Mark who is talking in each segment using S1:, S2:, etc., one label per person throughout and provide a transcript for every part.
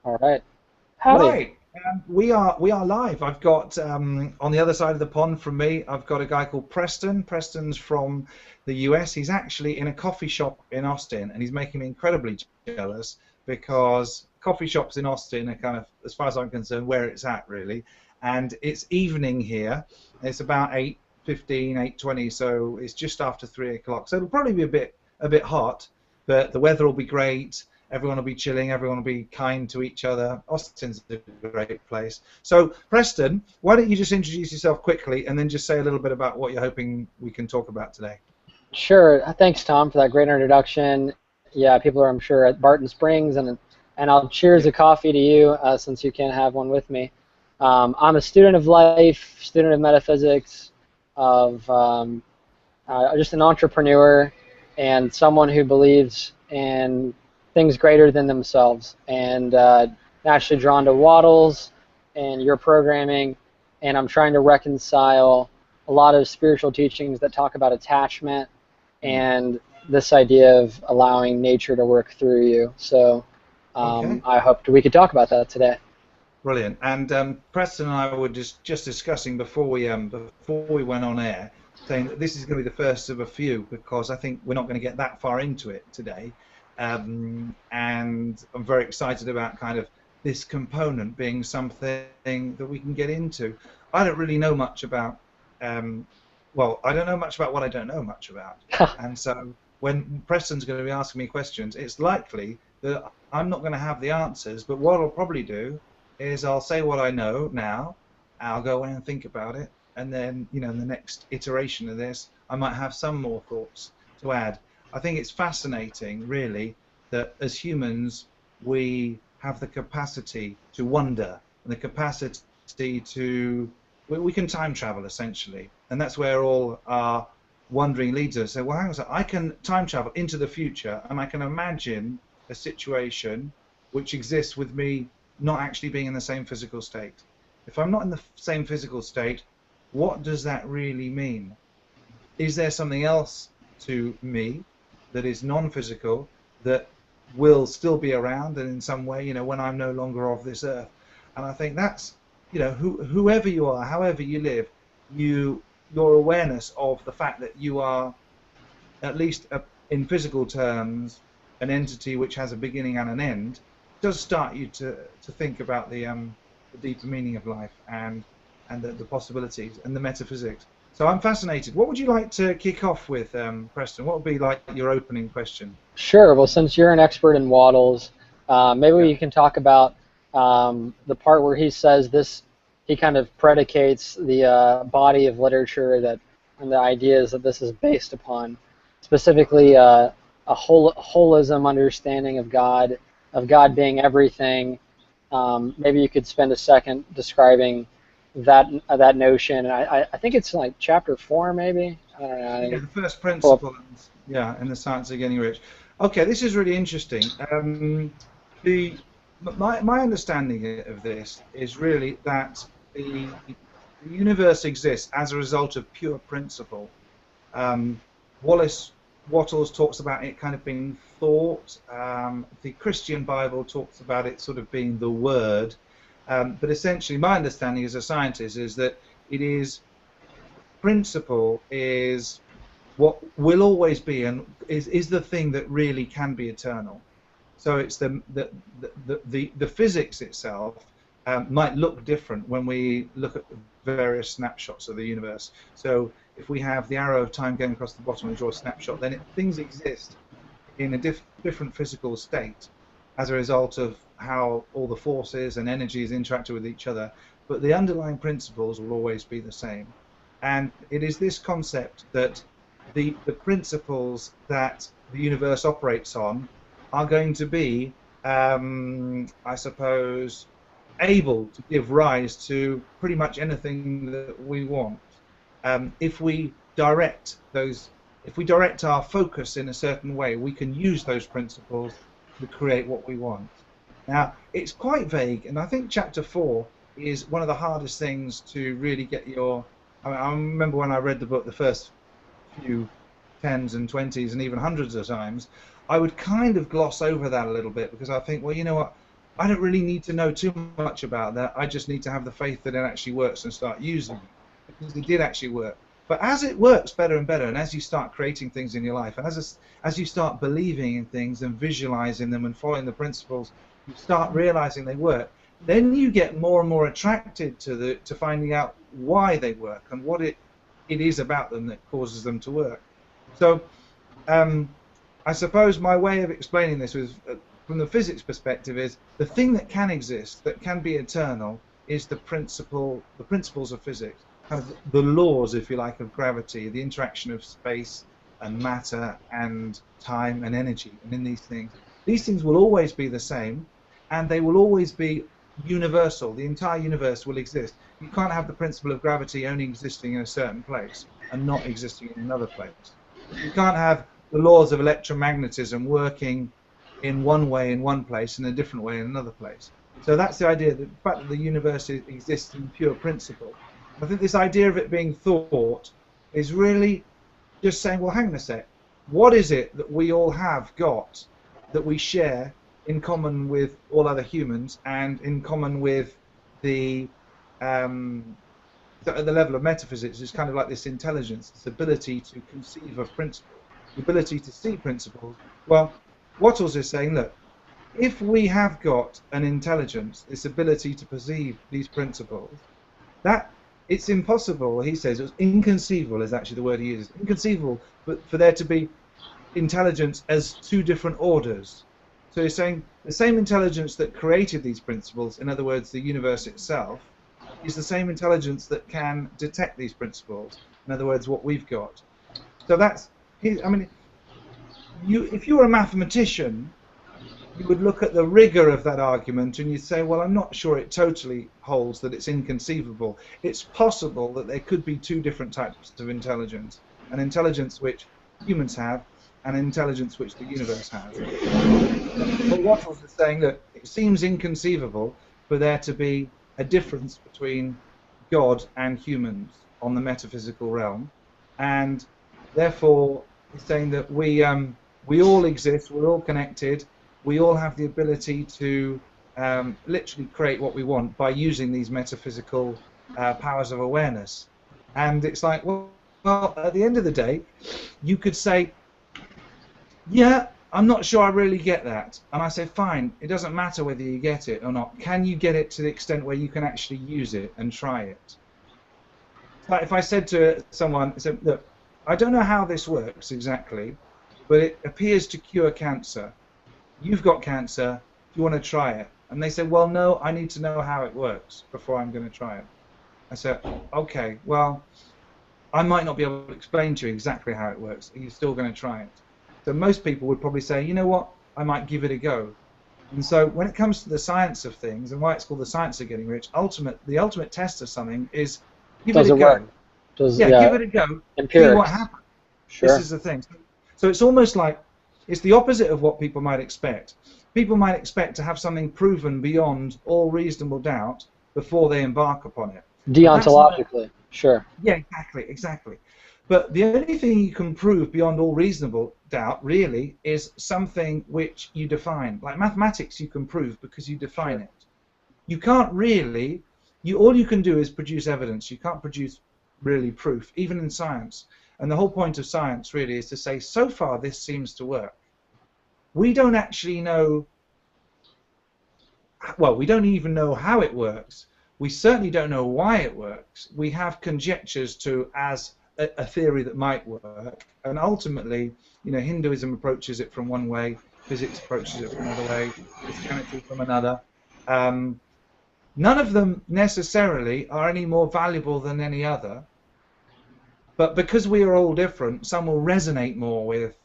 S1: All right. Howdy.
S2: Right, we are live. I've got on the other side of the pond from me, I've got a guy called Preston. Preston's from the US. He's actually in a coffee shop in Austin, and he's making me incredibly jealous because coffee shops in Austin are kind of, as far as I'm concerned, where it's at really. And it's evening here. It's about 8:15, 8:20, so it's just after 3 o'clock. So it'll probably be a bit hot, but the weather will be great. Everyone will be chilling. Everyone will be kind to each other. Austin's a great place. So, Preston, why don't you just introduce yourself quickly and then just say a little bit about what you're hoping we can talk about today?
S1: Sure. Thanks, Tom, for that great introduction. Yeah, people are, I'm sure, at Barton Springs, and I'll cheers
S2: Yeah.
S1: a coffee to you since you can't have one with me. I'm a student of life, student of metaphysics, of just an entrepreneur, and someone who believes in things greater than themselves. And naturally drawn to Waddles and your programming, and I'm trying to reconcile a lot of spiritual teachings that talk about attachment
S2: Mm.
S1: and this idea of allowing nature to work through you. So
S2: Okay.
S1: I hoped we could talk about that today.
S2: Brilliant. And Preston and I were just discussing before we went on air, saying that this is going to be the first of a few because I think we're not going to get that far into it today. And I'm very excited about kind of this component being something that we can get into. I don't really know much about, um, well, I don't know much about what I don't know much about. And so when Preston's going to be asking me questions, it's likely that I'm not going to have the answers, but what I'll probably do is I'll say what I know now, I'll go away and think about it, and then, in the next iteration of this, I might have some more thoughts to add. I think it's fascinating, really, that as humans, we have the capacity to wonder and the capacity to, we can time travel essentially, and that's where all our wondering leads us. So, well, hang on a second, I can time travel into the future, and I can imagine a situation which exists with me not actually being in the same physical state. If I'm not in the same physical state, what does that really mean? Is there something else to me that is non-physical that will still be around and in some way, when I'm no longer of this earth? And I think that's, whoever you are, however you live, your awareness of the fact that you are at least in physical terms, an entity which has a beginning and an end, does start you to think about the deeper meaning of life and the possibilities and the metaphysics. So I'm fascinated. What would you like to kick off with, Preston? What would be like your opening question?
S1: Sure. Well, since you're an expert in Waddles, maybe
S2: Yeah.
S1: you can talk about the part where he says this. He kind of predicates the body of literature that and the ideas that this is based upon, specifically a holism understanding of God being everything. Maybe you could spend a second describing that notion. I think it's like chapter 4, maybe. I don't know.
S2: Yeah,
S1: I
S2: the first
S1: pull up.
S2: principle, yeah, in the science of getting rich. Okay, this is really interesting. The my understanding of this is really that the universe exists as a result of pure principle. Um, Wallace Wattles talks about it kind of being thought. The Christian Bible talks about it sort of being the word. But essentially, my understanding as a scientist is that it is principle is what will always be and is the thing that really can be eternal. So it's the physics itself might look different when we look at the various snapshots of the universe. So if we have the arrow of time going across the bottom and draw a snapshot, then things exist in a different physical state as a result of how all the forces and energies interact with each other. But the underlying principles will always be the same. And it is this concept that the principles that the universe operates on are going to be, I suppose, able to give rise to pretty much anything that we want. If we direct those, if we direct our focus in a certain way, we can use those principles to create what we want. Now, it's quite vague, and I think chapter 4 is one of the hardest things to really get your. I remember when I read the book the first few tens and twenties and even hundreds of times, I would kind of gloss over that a little bit because I think, well, you know what? I don't really need to know too much about that. I just need to have the faith that it actually works and start using it, because it did actually work. But as it works better and better, and as you start creating things in your life, and as you start believing in things and visualizing them and following the principles, you start realizing they work. Then you get more and more attracted to finding out why they work and what it is about them that causes them to work. So I suppose my way of explaining this was, from the physics perspective, is the thing that can exist, that can be eternal, is the principles of physics, kind of the laws, if you like, of gravity, the interaction of space and matter and time and energy. And in these things will always be the same, and they will always be universal. The entire universe will exist. You can't have the principle of gravity only existing in a certain place and not existing in another place. You can't have the laws of electromagnetism working in one way in one place and a different way in another place. So that's the idea, that the fact that the universe exists in pure principle. I think this idea of it being thought is really just saying, well, hang on a sec, what is it that we all have got that we share in common with all other humans and in common with the at the level of metaphysics is kind of like this intelligence, this ability to conceive of principles, the ability to see principles. Well, Wattles is saying, look, if we have got an intelligence, this ability to perceive these principles, that it's impossible, he says, it's inconceivable is actually the word he uses, inconceivable, but for there to be intelligence as two different orders. So he's saying the same intelligence that created these principles, in other words, the universe itself, is the same intelligence that can detect these principles, in other words, what we've got. So that's, I mean, if you were a mathematician, you would look at the rigor of that argument and you'd say, well, I'm not sure it totally holds, that it's inconceivable. It's possible that there could be two different types of intelligence, an intelligence which humans have and an intelligence which the universe has. But Wattles is saying that it seems inconceivable for there to be a difference between God and humans on the metaphysical realm, and therefore he's saying that we all exist, we're all connected, we all have the ability to literally create what we want by using these metaphysical powers of awareness. And it's like, well, at the end of the day, you could say, yeah, I'm not sure I really get that. And I say, fine, it doesn't matter whether you get it or not. Can you get it to the extent where you can actually use it and try it? Like if I said to someone, I said, look, I don't know how this works exactly, but it appears to cure cancer. You've got cancer, do you want to try it? And they say, well, no, I need to know how it works before I'm going to try it. I said, okay, well, I might not be able to explain to you exactly how it works. Are you still going to try it? So most people would probably say, you know what, I might give it a go. And so when it comes to the science of things, and why it's called the science of getting rich, the ultimate test of something is give it a go. Give it a go, see what happens.
S1: Sure.
S2: This is the thing. So it's almost like, it's the opposite of what people might expect. People might expect to have something proven beyond all reasonable doubt before they embark upon it.
S1: Deontologically, sure.
S2: Yeah, exactly. But the only thing you can prove beyond all reasonable doubt, really, is something which you define. Like mathematics, you can prove because you define it. You can't really, all you can do is produce evidence. You can't produce really proof, even in science. And the whole point of science, really, is to say, so far, this seems to work. We don't actually know, well, we don't even know how it works. We certainly don't know why it works. We have conjectures as a theory that might work, and ultimately, you know, Hinduism approaches it from one way, physics approaches it from another way, Christianity from another. None of them necessarily are any more valuable than any other, but because we are all different, some will resonate more with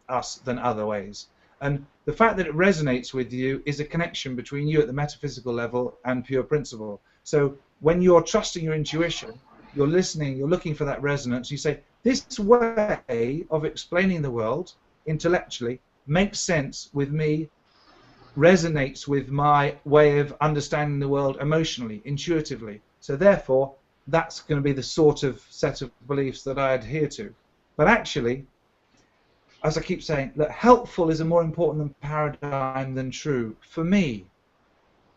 S2: us than other ways. And the fact that it resonates with you is a connection between you at the metaphysical level and pure principle. So when you're trusting your intuition, you're listening, you're looking for that resonance, you say, this way of explaining the world intellectually makes sense with me, resonates with my way of understanding the world emotionally, intuitively. So therefore, that's going to be the sort of set of beliefs that I adhere to. But actually, as I keep saying, that helpful is more important than paradigm than true, for me.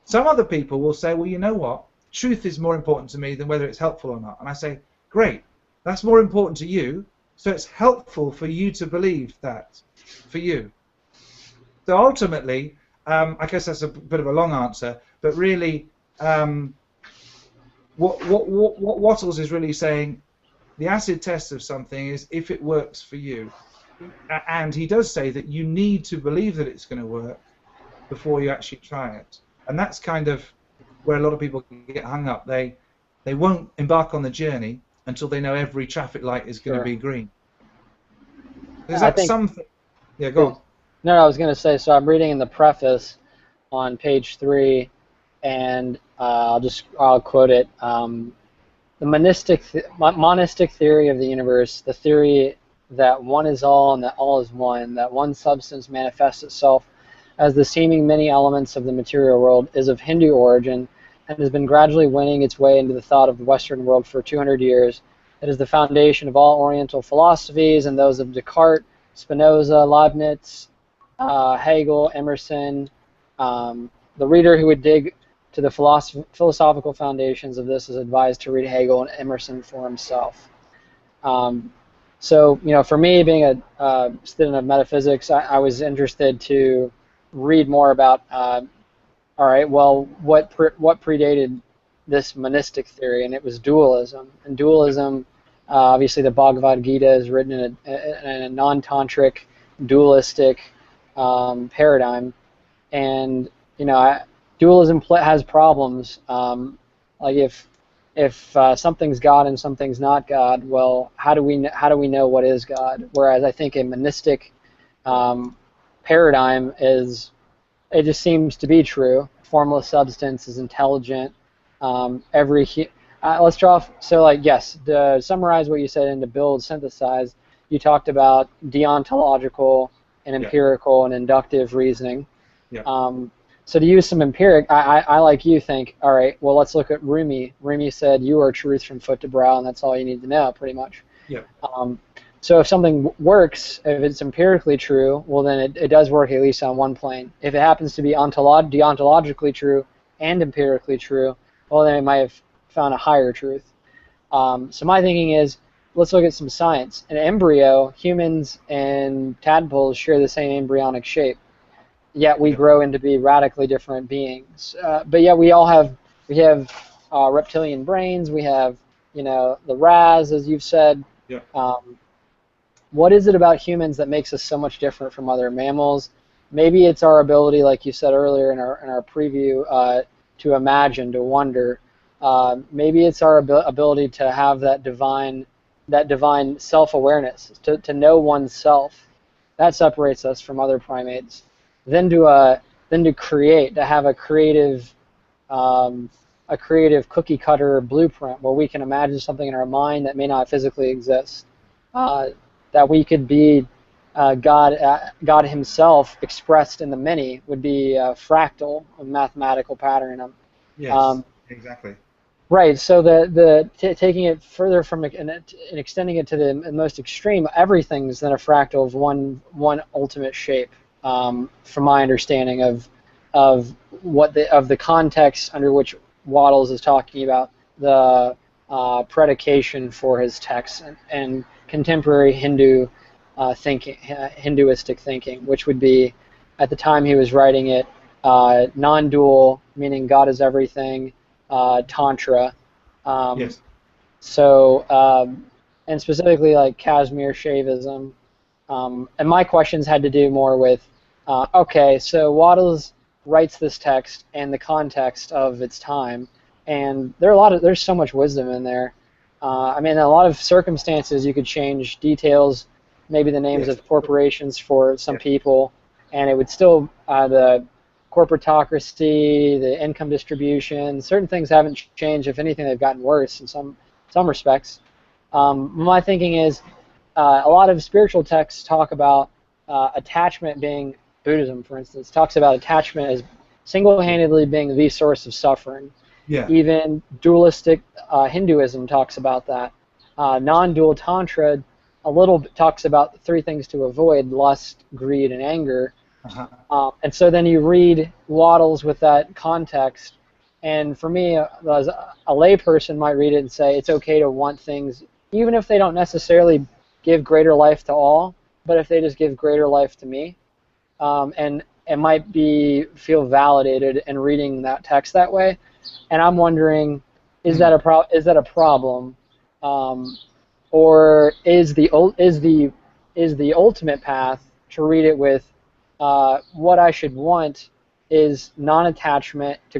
S2: Some other people will say, well, you know what? Truth is more important to me than whether it's helpful or not. And I say, great, that's more important to you, so it's helpful for you to believe that, for you. So ultimately, I guess that's a bit of a long answer, but really, what Wattles is really saying, the acid test of something is if it works for you. And he does say that you need to believe that it's going to work before you actually try it. And that's kind of where a lot of people get hung up. They won't embark on the journey until they know every traffic light is going to be green. Is
S1: I
S2: that
S1: think,
S2: something? Yeah, go on.
S1: No, I was going to say, so I'm reading in the preface on page 3, and I'll quote it. The monistic theory of the universe, the theory that one is all and that all is one, that one substance manifests itself as the seeming many elements of the material world, is of Hindu origin and has been gradually winning its way into the thought of the Western world for 200 years. It is the foundation of all Oriental philosophies and those of Descartes, Spinoza, Leibniz, Hegel, Emerson. The reader who would dig to the philosophical foundations of this is advised to read Hegel and Emerson for himself. So, for me, being a student of metaphysics, I was interested to read more about, all right, well, what predated this monistic theory, and it was dualism. And dualism, obviously, the Bhagavad Gita is written in a non-tantric, dualistic paradigm, and dualism has problems. Like if something's God and something's not God, well, how do we know what is God? Whereas I think a monistic paradigm it just seems to be true. Formless substance is intelligent. Let's draw. Yes, to summarize what you said and to build, synthesize, you talked about deontological and empirical and inductive reasoning.
S2: Yeah.
S1: So to use some empiric, I like you think, all right, well, let's look at Rumi. Rumi said, you are truth from foot to brow, and that's all you need to know, pretty much.
S2: Yeah.
S1: So if something works, if it's empirically true, well, then it does work at least on one plane. If it happens to be deontologically true and empirically true, well, then it might have found a higher truth. So my thinking is, let's look at some science. In embryo, humans and tadpoles share the same embryonic shape. Yet we grow into be radically different beings. But yet we have reptilian brains. We have the RAS, as you've said.
S2: Yeah.
S1: What is it about humans that makes us so much different from other mammals? Maybe it's our ability, like you said earlier in our preview, to imagine, to wonder. Maybe it's our ability to have that divine self-awareness, to know oneself. That separates us from other primates. Then to create, to have a creative cookie cutter blueprint where we can imagine something in our mind that may not physically exist. That we could be God Himself expressed in the many would be a fractal, a mathematical pattern.
S2: Yes, exactly.
S1: Right. So taking it further from and extending it to the most extreme, everything's then a fractal of one ultimate shape. From my understanding of the context under which Wattles is talking about the predication for his text and contemporary Hinduistic thinking, which would be, at the time he was writing it, non-dual, meaning God is everything, Tantra.
S2: Yes.
S1: So, and specifically like Kashmir Shaivism. And my questions had to do more with, okay, so Wattles writes this text and the context of its time, and there's so much wisdom in there. In a lot of circumstances you could change details, maybe the names of corporations for some people, and it would still, the corporatocracy, the income distribution, certain things haven't changed. If anything, they've gotten worse in some respects. My thinking is, a lot of spiritual texts talk about attachment being, Buddhism, for instance, talks about attachment as single-handedly being the source of suffering.
S2: Yeah.
S1: Even dualistic Hinduism talks about that. Non-dual Tantra a little talks about 3 things to avoid: lust, greed, and anger.
S2: Uh-huh.
S1: And so then you read Waddles with that context. And for me, as a layperson might read it and say it's okay to want things, even if they don't necessarily give greater life to all, but if they just give greater life to me. And it might be feel validated in reading that text that way. And I'm wondering,
S2: Hmm.
S1: is that a problem, or is the ultimate path to read it with what I should want is non-attachment to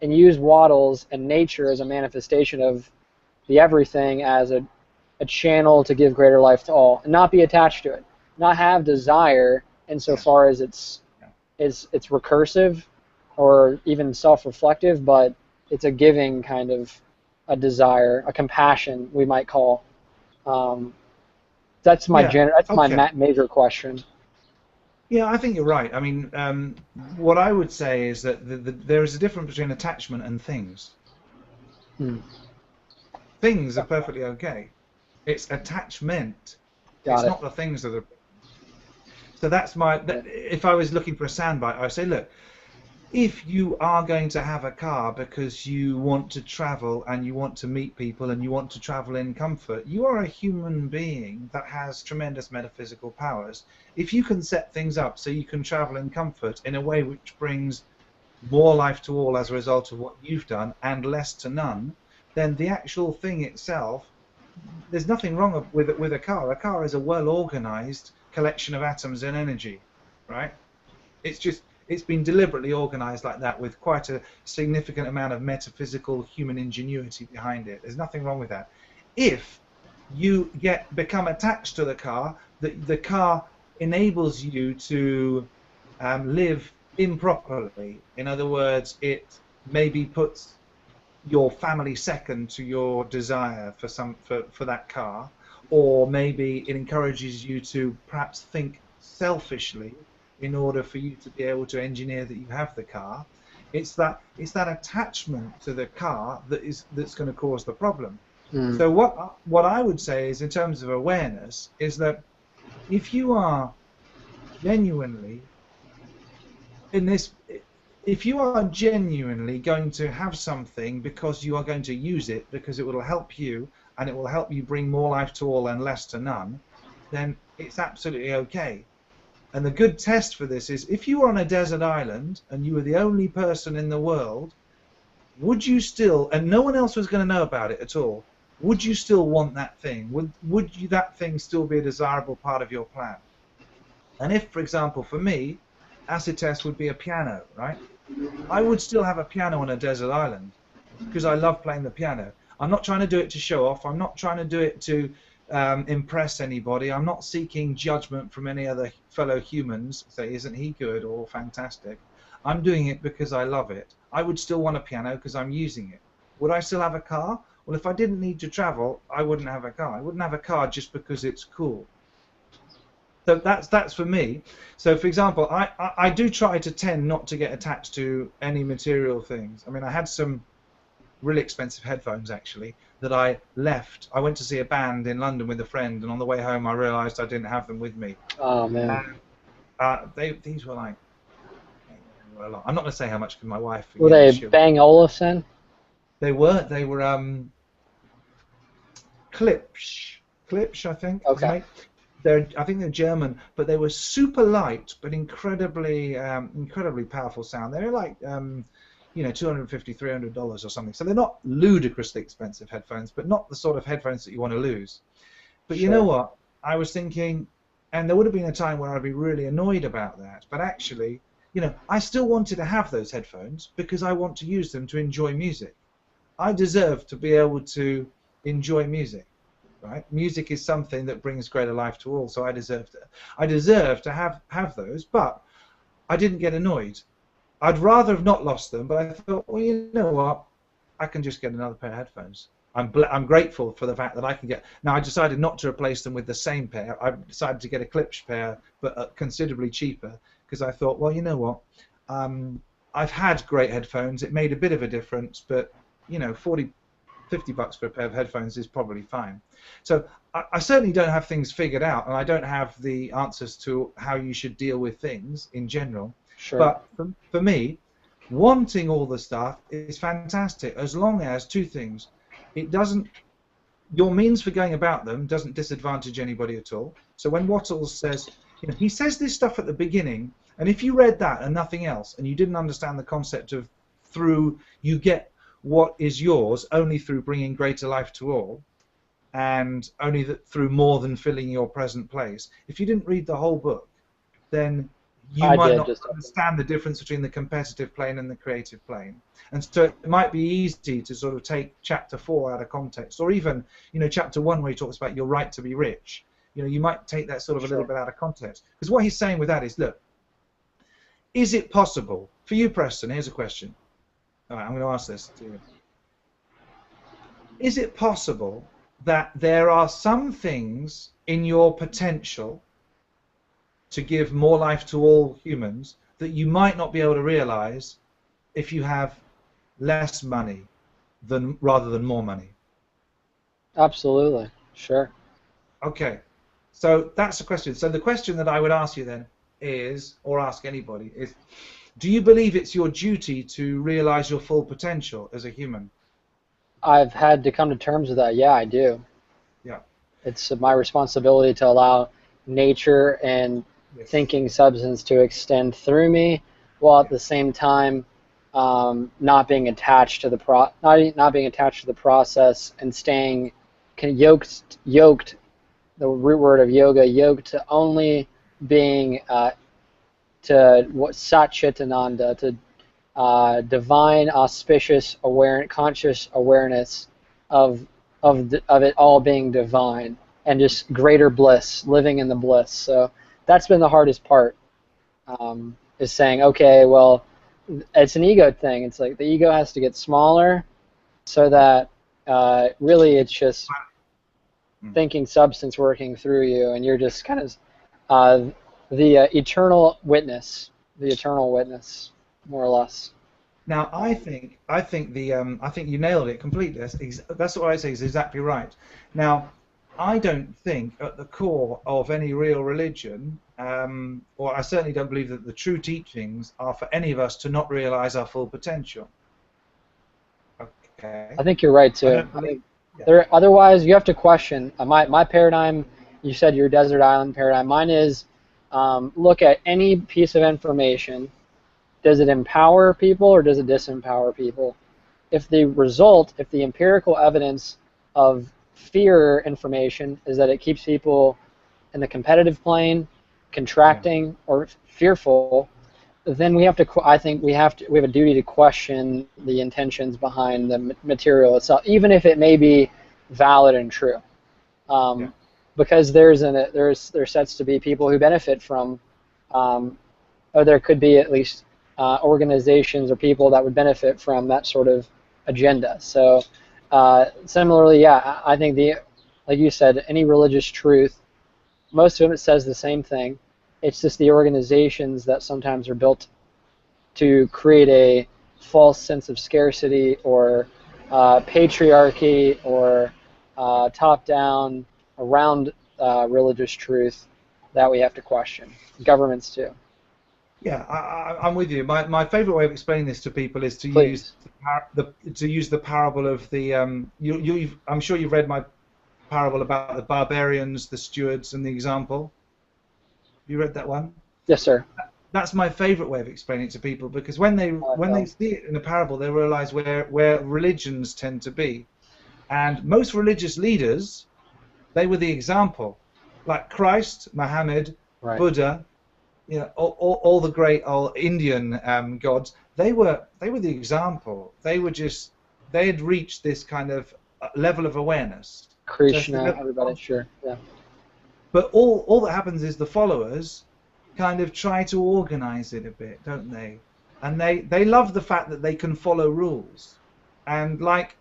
S1: and use Waddles and nature as a manifestation of the everything as a channel to give greater life to all, and not be attached to it, not have desire
S2: Yeah.
S1: insofar as
S2: Yeah.
S1: it's recursive or even self-reflective, but it's a giving kind of a desire, a compassion we might call. Um,
S2: Yeah.
S1: that's my
S2: Okay.
S1: major question.
S2: Yeah, I think you're right. I mean, what I would say is that there is a difference between attachment and things.
S1: Hmm.
S2: Things are perfectly okay. It's attachment.
S1: Got
S2: It's
S1: it.
S2: not the things that are. So that's my. If I was looking for a soundbite, I would say, look, if you are going to have a car because you want to travel and you want to meet people and you want to travel in comfort, you are a human being that has tremendous metaphysical powers. If you can set things up so you can travel in comfort in a way which brings more life to all as a result of what you've done and less to none, then the actual thing itself, there's nothing wrong with a car. A car is a well organized collection of atoms and energy, right? It's been deliberately organized like that with quite a significant amount of metaphysical human ingenuity behind it. There's nothing wrong with that. If you become attached to the car, the car enables you to live improperly. In other words, it maybe puts your family second to your desire for that car, or maybe it encourages you to perhaps think selfishly in order for you to be able to engineer that you have the car. It's that attachment to the car that's going to cause the problem.
S1: Hmm.
S2: So what I would say is, in terms of awareness, is that if you are genuinely in this if you are genuinely going to have something because you are going to use it because it will help you and it will help you bring more life to all and less to none, then it's absolutely okay. And the good test for this is, if you were on a desert island and you were the only person in the world, would you still, and no one else was going to know about it at all, would you still want that thing? Would that thing still be a desirable part of your plan? And if, for example, for me, acid test would be a piano, right? I would still have a piano on a desert island because I love playing the piano. I'm not trying to do it to show off. I'm not trying to do it to impress anybody. I'm not seeking judgment from any other fellow humans. Say, isn't he good or fantastic? I'm doing it because I love it. I would still want a piano because I'm using it. Would I still have a car? Well, if I didn't need to travel, I wouldn't have a car. I wouldn't have a car just because it's cool. So that's for me. So for example, I do try to tend not to get attached to any material things. I mean, I had some really expensive headphones actually that I left. I went to see a band in London with a friend, and on the way home I realised I didn't have them with me.
S1: Oh man.
S2: And these were like, they were a lot. I'm not going to say how much because my wife,
S1: Were they
S2: she'll.
S1: Bang Olufsen?
S2: They were Klipsch, I think is
S1: Okay.
S2: mate. I think they're German, but they were super light, but incredibly powerful sound. They're like, $250, $300 or something. So they're not ludicrously expensive headphones, but not the sort of headphones that you want to lose. But you know
S1: Sure.
S2: what? I was thinking, and there would have been a time where I'd be really annoyed about that. But actually, I still wanted to have those headphones because I want to use them to enjoy music. I deserve to be able to enjoy music, right? Music is something that brings greater life to all, so I deserve to have those, but I didn't get annoyed. I'd rather have not lost them, but I thought, well, you know what? I can just get another pair of headphones. I'm grateful for the fact that I can get. Now I decided not to replace them with the same pair. I decided to get a Klipsch pair, but considerably cheaper, because I thought, well, you know what? Um, I've had great headphones. It made a bit of a difference, but 40 $50 for a pair of headphones is probably fine. So I certainly don't have things figured out, and I don't have the answers to how you should deal with things in general.
S1: Sure.
S2: But for me, wanting all the stuff is fantastic, as long as two things: it doesn't, your means for going about them doesn't disadvantage anybody at all. So when Wattles says, he says this stuff at the beginning, and if you read that and nothing else, and you didn't understand the concept of you get what is yours only through bringing greater life to all, and only through more than filling your present place. If you didn't read the whole book, then you might not understand the difference between the competitive plane and the creative plane. And so it might be easy to sort of take chapter 4 out of context, or even chapter 1 where he talks about your right to be rich. You might take that sort of a little bit out of context, because what he's saying with that is, look, is it possible for you, Preston? Here's a question. All right, I'm going to ask this to you. Is it possible that there are some things in your potential to give more life to all humans that you might not be able to realize if you have less money rather than more money?
S1: Absolutely, sure.
S2: Okay, so that's the question. So the question that I would ask you then is, or ask anybody, is, do you believe it's your duty to realize your full potential as a human?
S1: I've had to come to terms with that. Yeah, I do.
S2: Yeah.
S1: It's my responsibility to allow nature and thinking substance to extend through me, while at the same time not being attached to the not being attached to the process, and staying yoked. The root word of yoga, yoked to only being to what Satchitananda, to divine, auspicious, conscious awareness of it all being divine, and just greater bliss, living in the bliss. So that's been the hardest part, is saying, okay, well, it's an ego thing. It's like the ego has to get smaller, so that really it's just thinking substance working through you, and you're just kind of the eternal witness, more or less.
S2: Now, I think you nailed it completely. That's what I say is exactly right. Now, I don't think at the core of any real religion, or I certainly don't believe that the true teachings are for any of us to not realize our full potential. Okay.
S1: I think you're right too. Otherwise, you have to question. My paradigm, you said your desert island paradigm. Mine is look at any piece of information. Does it empower people or does it disempower people? If the empirical evidence of fear information is that it keeps people in the competitive plane, contracting or fearful, then we have to. I think we have a duty to question the intentions behind the material itself, even if it may be valid and true, because there's sets to be people who benefit from, or there could be at least organizations or people that would benefit from that sort of agenda. So similarly, I think like you said, any religious truth, most of it says the same thing. It's just the organizations that sometimes are built to create a false sense of scarcity or patriarchy or top-down around religious truth that we have to question. Governments too.
S2: Yeah, I'm with you. My favorite way of explaining this to people is to use the parable of the. I'm sure you've read my parable about the barbarians, the stewards, and the example. You read that one?
S1: Yes, sir.
S2: That's my favorite way of explaining it to people, because when they see it in a parable, they realize where religions tend to be, and most religious leaders, they were the example, like Christ, Muhammad, Buddha. All the great old Indian gods, they were the example. They had reached this kind of level of awareness.
S1: Krishna, everybody, sure, yeah.
S2: But all that happens is the followers kind of try to organize it a bit, don't they? And they love the fact that they can follow rules. And like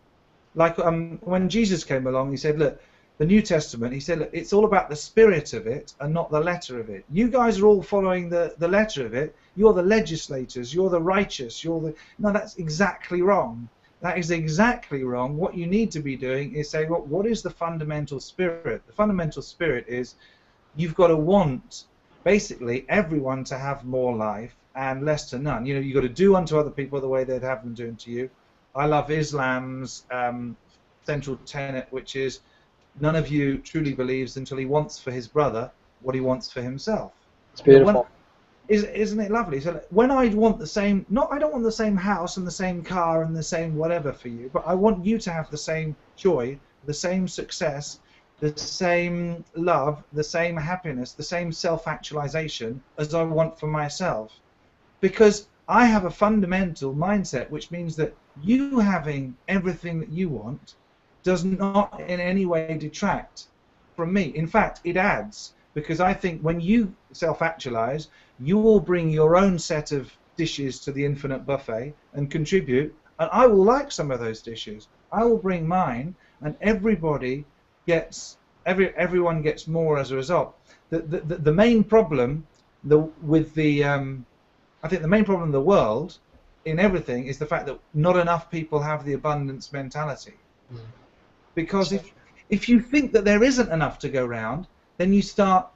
S2: when Jesus came along, he said, look, the New Testament, he said, look, it's all about the spirit of it and not the letter of it. You guys are all following the letter of it. You're the legislators. You're the righteous. No, that's exactly wrong. That is exactly wrong. What you need to be doing is saying, well, what is the fundamental spirit? The fundamental spirit is you've got to want basically everyone to have more life and less to none. You know, you've got to do unto other people the way they'd have them do unto you. I love Islam's central tenet, which is none of you truly believes until he wants for his brother what he wants for himself.
S1: It's beautiful.
S2: Isn't it lovely? So when I want the same, I don't want the same house and the same car and the same whatever for you, but I want you to have the same joy, the same success, the same love, the same happiness, the same self-actualization as I want for myself. Because I have a fundamental mindset which means that you having everything that you want does not in any way detract from me. In fact, it adds. Because I think when you self-actualize, you will bring your own set of dishes to the infinite buffet and contribute, and I will like some of those dishes. I will bring mine, and everybody gets, everyone gets more as a result. The main problem I think the main problem in the world in everything is the fact that not enough people have the abundance mentality. Because if you think that there isn't enough to go round, then you start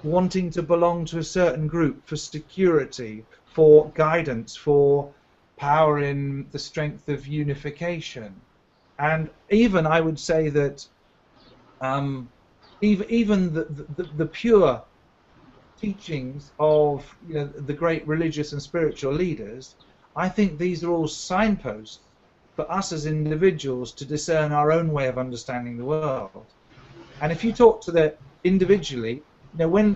S2: wanting to belong to a certain group for security, for guidance, for power in the strength of unification. And even I would say that even the pure teachings of the great religious and spiritual leaders, I think these are all signposts for us as individuals to discern our own way of understanding the world. And if you talk to the individually, when,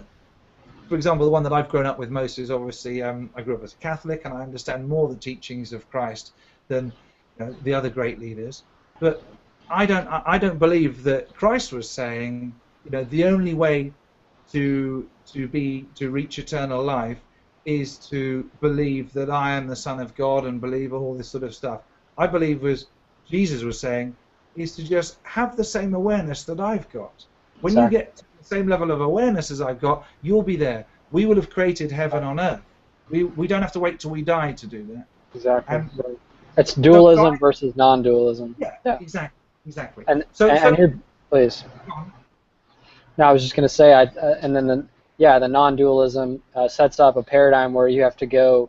S2: for example, the one that I've grown up with most is obviously I grew up as a Catholic, and I understand more the teachings of Christ than the other great leaders. But I don't believe that Christ was saying the only way to reach eternal life is to believe that I am the Son of God and believe all this sort of stuff. I believe Jesus was saying is to just have the same awareness that I've got. When you get to the same level of awareness as I've got, you'll be there. We will have created heaven on earth. We don't have to wait till we die to do that.
S1: Exactly. It's dualism versus non-dualism.
S2: Yeah, exactly.
S1: And here, please. No, I was just going to say, and then the non-dualism sets up a paradigm where you have to go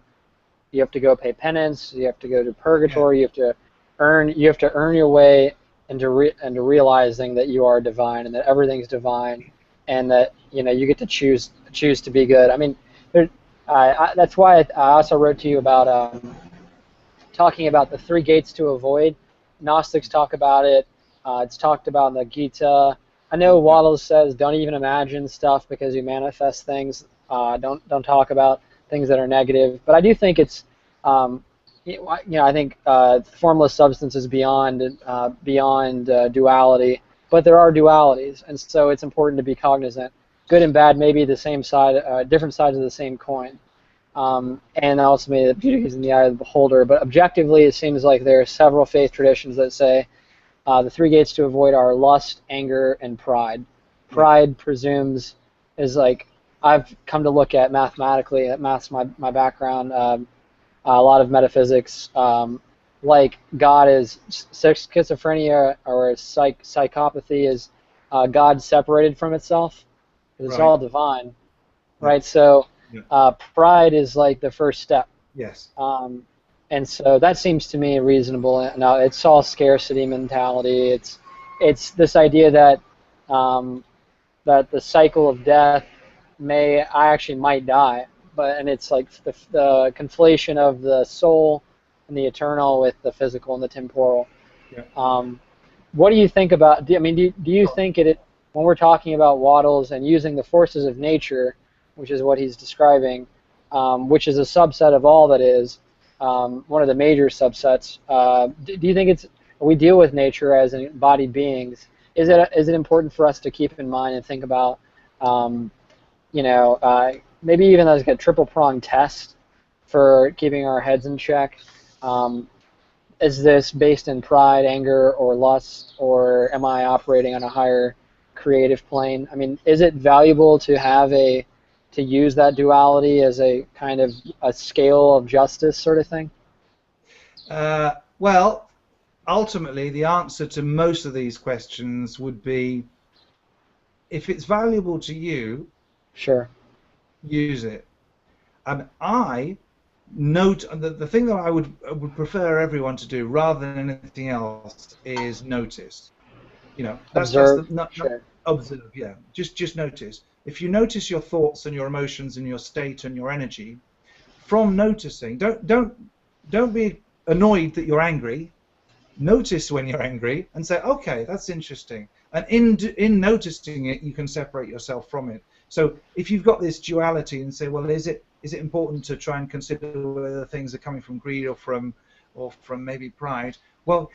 S1: pay penance, you have to go to purgatory, you have to earn your way into realizing that you are divine and that everything's divine, and that you get to choose to be good. I mean, that's why I also wrote to you about talking about the 3 gates to avoid. Gnostics talk about it. It's talked about in the Gita. I know Waddles says don't even imagine stuff because you manifest things. Don't talk about things that are negative. But I do think it's I think formless substance is beyond duality, but there are dualities, and so it's important to be cognizant. Good and bad may be the same side, different sides of the same coin, and ultimately the beauty is in the eye of the beholder. But objectively, it seems like there are several faith traditions that say the 3 gates to avoid are lust, anger, and pride. Pride presumes is like I've come to look at mathematically. Math's my background. A lot of metaphysics, like God is schizophrenia or psychopathy is God separated from itself. It's all divine, right? So pride is like the first step.
S2: Yes.
S1: And so that seems to me reasonable. Now it's all scarcity mentality. It's this idea that that the cycle of death I actually might die. And it's like the conflation of the soul and the eternal with the physical and the temporal. Yeah. What do you think about? Do you think when we're talking about Waddles and using the forces of nature, which is what he's describing, which is a subset of all that is, one of the major subsets? Do you think we deal with nature as embodied beings? Is it important for us to keep in mind and think about? Maybe even as a triple-pronged test for keeping our heads in check. Is this based in pride, anger, or lust, or am I operating on a higher creative plane? I mean, is it valuable to use that duality as a kind of a scale of justice sort of thing?
S2: Well, ultimately, the answer to most of these questions would be, if it's valuable to you,
S1: Sure.
S2: use it. And I note the thing that I would prefer everyone to do rather than anything else is notice. That's the
S1: Observe.
S2: not
S1: Sure.
S2: observe. Yeah, just notice. If you notice your thoughts and your emotions and your state and your energy, from noticing, don't be annoyed that you're angry. Notice when you're angry and say, okay, that's interesting. And in noticing it, you can separate yourself from it. So if you've got this duality and say, well, is it important to try and consider whether things are coming from greed or from maybe pride? Well,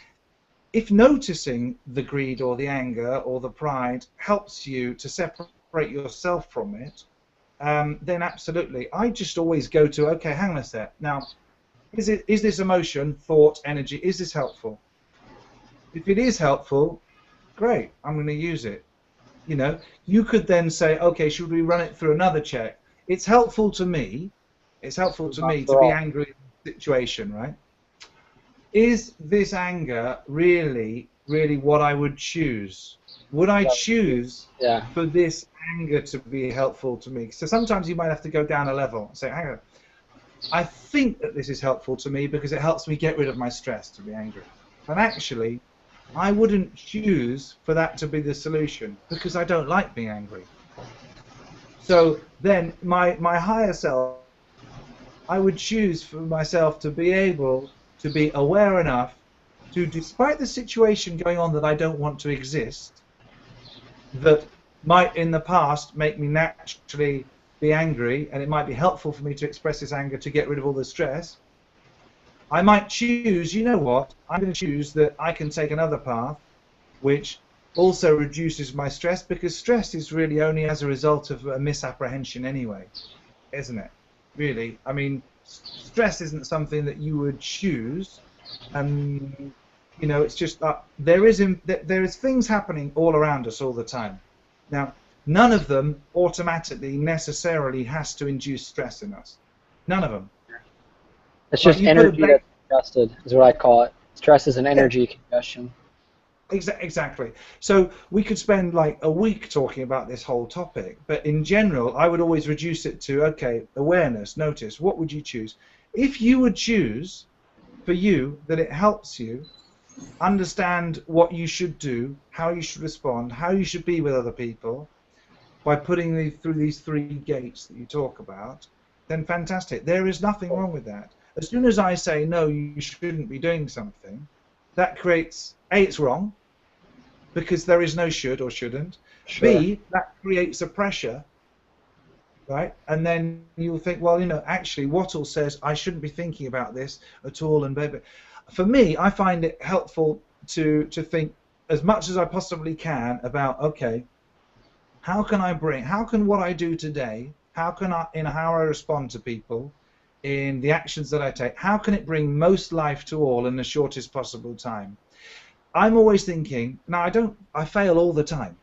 S2: if noticing the greed or the anger or the pride helps you to separate yourself from it, then absolutely. I just always go to, okay, hang on a sec. Now, is this emotion, thought, energy, is this helpful? If it is helpful, great, I'm going to use it. You could then say, okay, should we run it through another check? It's helpful to me. It's helpful to
S1: Not
S2: me to
S1: for
S2: be
S1: all.
S2: angry in the situation, right? Is this anger really what I would choose? Would I choose
S1: Yeah.
S2: for this anger to be helpful to me? So sometimes you might have to go down a level and say, hang on, I think that this is helpful to me because it helps me get rid of my stress to be angry. But actually, I wouldn't choose for that to be the solution because I don't like being angry. So then my higher self, I would choose for myself to be able to be aware enough to, despite the situation going on that I don't want to exist, that might in the past make me naturally be angry, and it might be helpful for me to express this anger to get rid of all the stress. I might choose, you know what, I'm going to choose that I can take another path which also reduces my stress, because stress is really only as a result of a misapprehension anyway, isn't it? Really, I mean, stress isn't something that you would choose, and it's just that there is things happening all around us all the time. Now, none of them automatically necessarily has to induce stress in us. None of them.
S1: It's
S2: Like
S1: just
S2: you put a
S1: energy
S2: bait.
S1: that's congested, is what I call it. Stress is an
S2: Yeah,
S1: energy congestion.
S2: exactly. So we could spend like a week talking about this whole topic, but in general, I would always reduce it to, okay, awareness, notice, what would you choose? If you would choose for you that it helps you understand what you should do, how you should respond, how you should be with other people by putting through these three gates that you talk about, then fantastic. There is nothing wrong with that. As soon as I say, no, you shouldn't be doing something, that creates, A, it's wrong, because there is no should or shouldn't.
S1: Sure.
S2: B, that creates a pressure, right? And then you'll think, well, actually, Wattle says I shouldn't be thinking about this at all. And baby, for me, I find it helpful to think as much as I possibly can about, okay, how can what I do today, how I respond to people, in the actions that I take, how can it bring most life to all in the shortest possible time? I'm always thinking, now I fail all the time.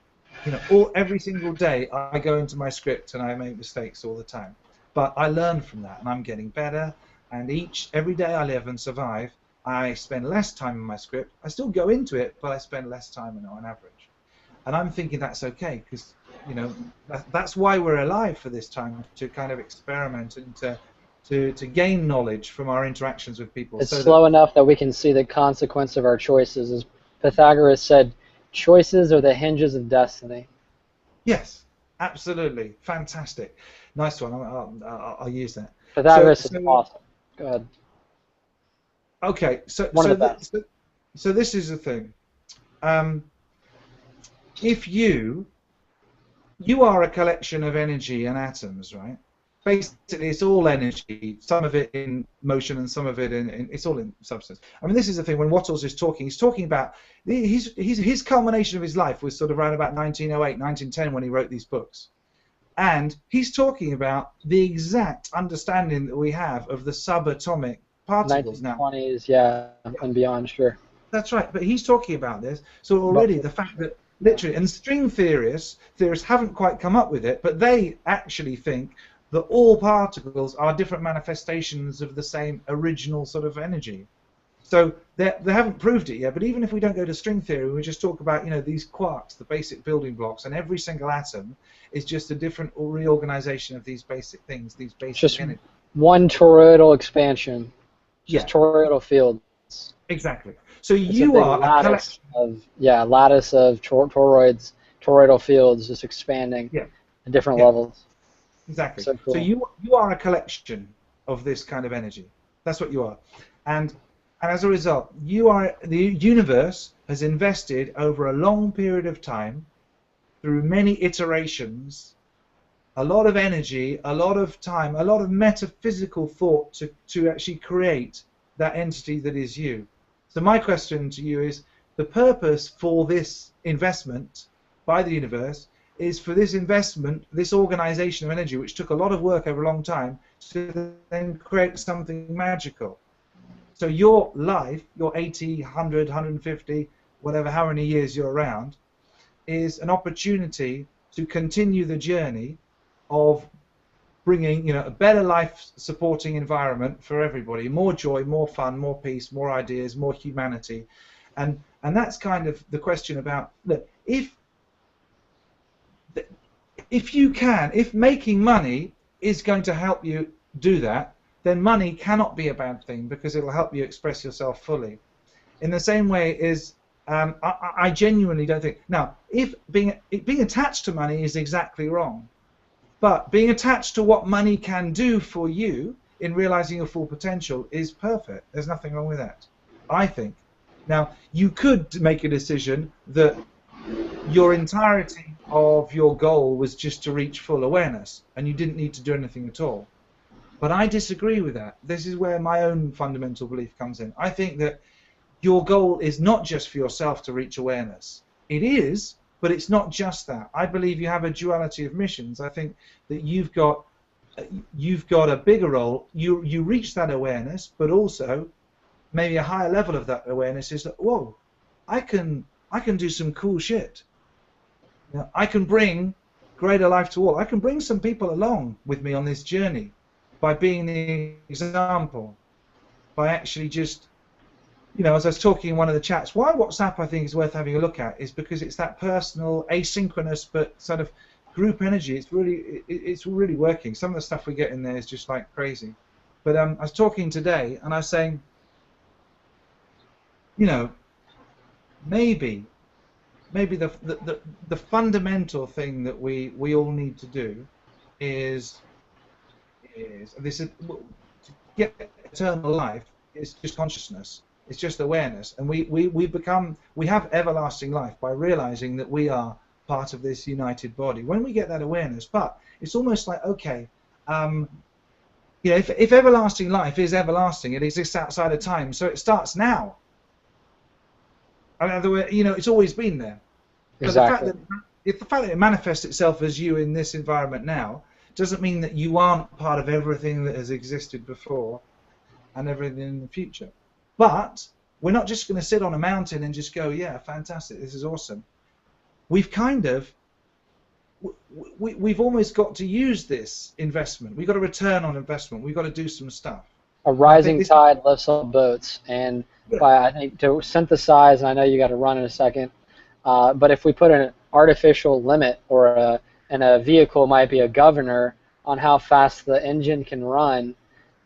S2: Every single day I go into my script and I make mistakes all the time. But I learn from that and I'm getting better, and every day I live and survive, I spend less time in my script. I still go into it, but I spend less time in it on average. And I'm thinking that's okay, because that's why we're alive for this time, to kind of experiment and to gain knowledge from our interactions with people,
S1: It's
S2: so that
S1: slow enough that we can see the consequence of our choices. As Pythagoras said, choices are the hinges of destiny.
S2: yes, absolutely, fantastic, nice one. I'll use that. So
S1: Pythagoras is
S2: so
S1: awesome. Go ahead.
S2: okay, so
S1: One of the best.
S2: so this is the thing. Um, if you are a collection of energy and atoms, right? Basically, it's all energy, some of it in motion and some of it it's all in substance. I mean, this is the thing, when Wattles is talking, he's talking about, his culmination of his life was sort of around about 1908, 1910 when he wrote these books. And he's talking about the exact understanding that we have of the subatomic particles. Now,
S1: 1920s, yeah, and beyond, sure.
S2: that's right, but he's talking about this. So
S1: But
S2: already the fact that literally, and string theorists haven't quite come up with it, but they actually think that all particles are different manifestations of the same original sort of energy. So they haven't proved it yet, but even if we don't go to string theory, we just talk about, these quarks, the basic building blocks, and every single atom is just a different reorganization of these basic things, these
S1: It's
S2: basic
S1: just
S2: energies.
S1: one toroidal expansion, just
S2: Yeah,
S1: toroidal fields.
S2: exactly. So
S1: It's a
S2: you
S1: big
S2: are a
S1: lattice
S2: collection.
S1: of lattice of toroids, toroidal fields, just expanding
S2: Yeah,
S1: at different
S2: yeah,
S1: levels.
S2: exactly.
S1: So
S2: So
S1: cool.
S2: you are a collection of this kind of energy. That's what you are. And and as a result, the universe has invested over a long period of time, through many iterations, a lot of energy, a lot of time, a lot of metaphysical thought to actually create that entity that is you. So my question to you is, the purpose for this investment by the universe is for this investment, this organization of energy, which took a lot of work over a long time, to then create something magical. So your life, your 80, 100, 150, whatever, how many years you're around, is an opportunity to continue the journey of bringing, a better life supporting environment for everybody, more joy, more fun, more peace, more ideas, more humanity. And that's kind of the question about, look, if making money is going to help you do that, then money cannot be a bad thing, because it'll help you express yourself fully. In the same way as, I genuinely don't think, now, if being attached to money is exactly wrong, but being attached to what money can do for you in realizing your full potential is perfect. There's nothing wrong with that, I think. Now, you could make a decision that your entirety of your goal was just to reach full awareness, and you didn't need to do anything at all. But I disagree with that. This is where my own fundamental belief comes in. I think that your goal is not just for yourself to reach awareness. It is, but it's not just that. I believe you have a duality of missions. I think that you've got a bigger role. You reach that awareness, but also maybe a higher level of that awareness is that, whoa, I can do some cool shit. I can bring greater life to all. I can bring some people along with me on this journey by being the example, by actually just, as I was talking in one of the chats, why WhatsApp I think is worth having a look at is because it's that personal, asynchronous, but sort of group energy. It's really working. Some of the stuff we get in there is just like crazy. But I was talking today, and I was saying, maybe the fundamental thing that we all need to do is this is, to get eternal life is just consciousness. It's just awareness, and we have everlasting life by realizing that we are part of this united body. When we get that awareness, but it's almost like, okay, if everlasting life is everlasting, it exists outside of time, so it starts now. In other words, it's always been there. But
S1: Exactly.
S2: the fact that it manifests itself as you in this environment now doesn't mean that you aren't part of everything that has existed before and everything in the future. But we're not just going to sit on a mountain and just go, yeah, fantastic, this is awesome. We've we've almost got to use this investment. We've got to return on investment. We've got to do some stuff.
S1: A
S2: And I think
S1: rising
S2: this,
S1: tide lifts all boats, and
S2: yeah,
S1: I think to synthesize, and I know you got to run in a second, but if we put an artificial limit, and a vehicle might be a governor on how fast the engine can run,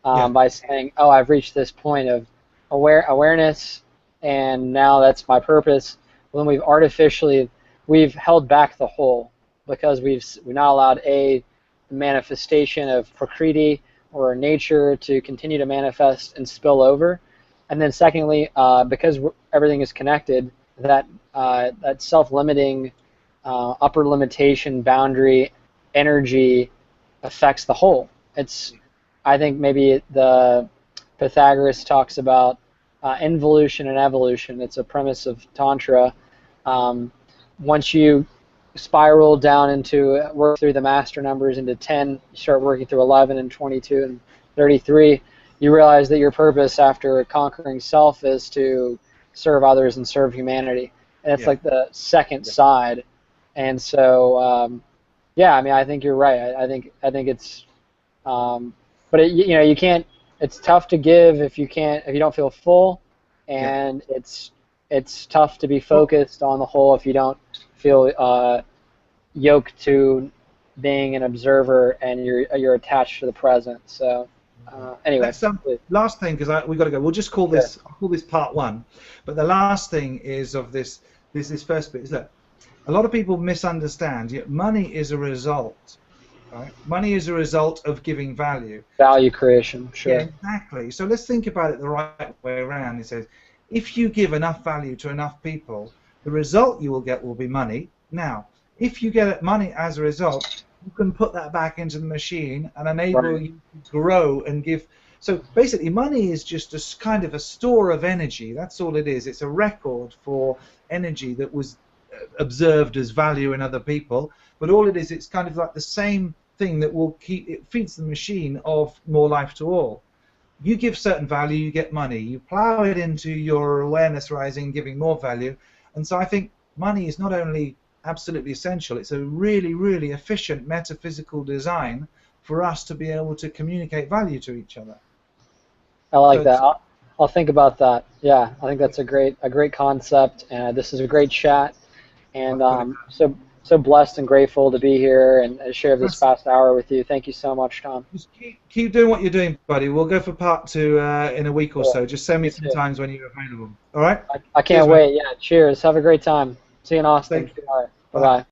S2: yeah,
S1: by saying, oh, I've reached this point of awareness, and now that's my purpose. When we've held back the whole, because we're not allowed a manifestation of Prakriti or nature to continue to manifest and spill over. And then secondly, because everything is connected, that self-limiting upper limitation boundary energy affects the whole. I think maybe the Pythagoras talks about involution and evolution. It's a premise of Tantra. Um, Once you spiral down into work through the master numbers into 10, you start working through 11 and 22 and 33, you realize that your purpose after conquering self is to serve others and serve humanity. And it's
S2: yeah,
S1: like the second
S2: yeah.
S1: side. And so, yeah, I mean, I think you're right. I think it's, but you can't. It's tough to give if you don't feel full, and it's tough to be focused on the whole if you don't feel yoked to being an observer and you're attached to the present. So anyway,
S2: Let's last thing, because we got to go. We'll just call this I'll call this part one. But the last thing is of this first bit is that a lot of people misunderstand. Money is a result. Right? Money is a result of giving value.
S1: Value creation, sure.
S2: Yeah, exactly. So let's think about it the right way around. It says, if you give enough value to enough people, the result you will get will be money. Now, if you get money as a result, you can put that back into the machine and enable you to grow and give. So basically, money is just a kind of a store of energy. That's all it is. It's a record for energy that was observed as value in other people. But all it is, it's kind of like the same thing that will it feeds the machine of more life to all. You give certain value, you get money. You plow it into your awareness rising, giving more value. And so I think money is not only absolutely essential, it's a really, really efficient metaphysical design for us to be able to communicate value to each other.
S1: I like that. I'll think about that. Yeah, I think that's a great concept, and this is a great chat. And so blessed and grateful to be here and share this past hour with you. Thank you so much, Tom.
S2: Just keep doing what you're doing, buddy. We'll go for part 2 in a week or so. Just send me some times when you're available. All right?
S1: I can't wait. Yeah, cheers. Have a great time. See you in Austin.
S2: Thank you.
S1: All right. Bye-bye.